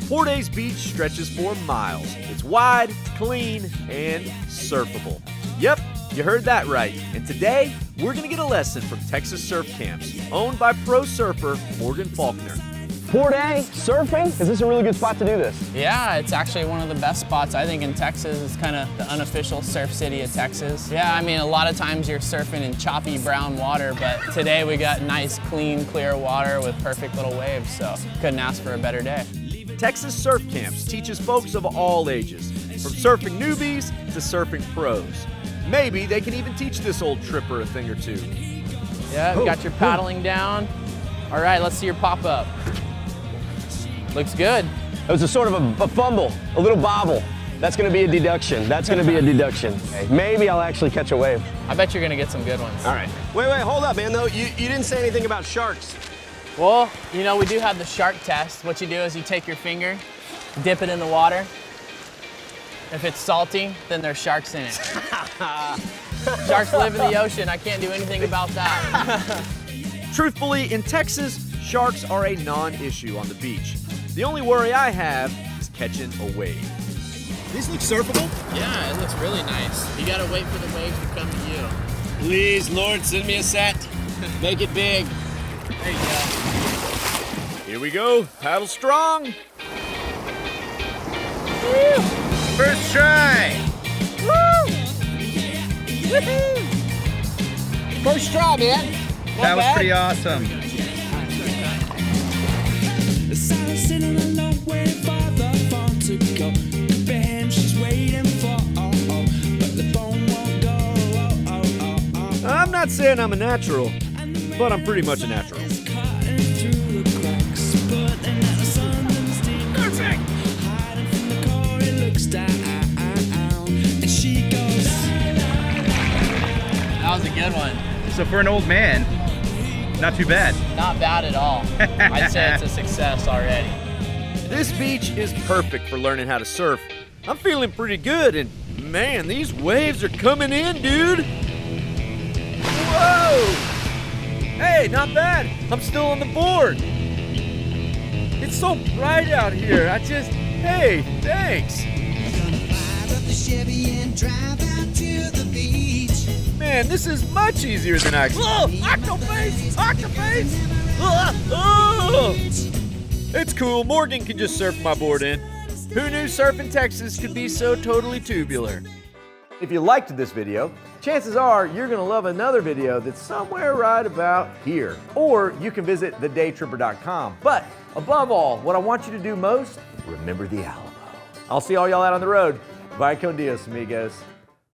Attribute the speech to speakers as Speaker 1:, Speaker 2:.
Speaker 1: Port A's beach stretches for miles. It's wide, clean, and surfable. Yep, you heard that right. And today, we're going to get a lesson from Texas Surf Camps, owned by pro surfer Morgan Faulkner.
Speaker 2: Port A, surfing? Is this a really good spot to do this?
Speaker 3: Yeah, it's actually one of the best spots, I think, in Texas. It's kind of the unofficial surf city of Texas. Yeah, I mean, a lot of times you're surfing in choppy brown water, but today we got nice, clean, clear water with perfect little waves, so couldn't ask for a better day.
Speaker 1: Texas Surf Camps teaches folks of all ages, from surfing newbies to surfing pros. Maybe they can even teach this old tripper a thing or two.
Speaker 3: Yeah, got your paddling down. All right, let's see your pop-up. Looks good.
Speaker 2: It was a sort of a fumble, a little bobble. That's gonna be a deduction. That's gonna be a deduction. Maybe I'll actually catch a wave.
Speaker 3: I bet you're gonna get some good ones.
Speaker 2: All right. Wait, hold up, man, though. You didn't say anything about sharks.
Speaker 3: Well, you know, we do have the shark test. What you do is you take your finger, dip it in the water. If it's salty, then there's sharks in it. Sharks live in the ocean. I can't do anything about that.
Speaker 1: Truthfully, in Texas, sharks are a non-issue on the beach. The only worry I have is catching a wave.
Speaker 4: These look surfable?
Speaker 3: Yeah, it looks really nice. You gotta wait for the waves to come to you.
Speaker 4: Please, Lord, send me a set. Make it big.
Speaker 3: There you go.
Speaker 1: Here we go, paddle strong.
Speaker 4: Woo! First try.
Speaker 3: Woo! Woohoo! First try, man. Not
Speaker 5: That was
Speaker 3: bad.
Speaker 5: pretty awesome.
Speaker 1: I'm not saying I'm a natural, but I'm pretty much a natural.
Speaker 3: That was a good one.
Speaker 5: So for an old man, not too bad.
Speaker 3: Not bad at all. I'd say it's a success already.
Speaker 1: This beach is perfect for learning how to surf. I'm feeling pretty good, and man, these waves are coming in, dude. Whoa! Hey, not bad. I'm still on the board. It's so bright out here. Hey, thanks. Man, this is much easier than I expected. Oh, octoface! Octoface! Oh! It's cool. Morgan can just surf my board in. Who knew surf in Texas could be so totally tubular? If you liked this video, chances are you're going to love another video that's somewhere right about here. Or you can visit thedaytripper.com. But above all, what I want you to do most, remember the Alamo. I'll see all y'all out on the road. Bye con Dios, amigos.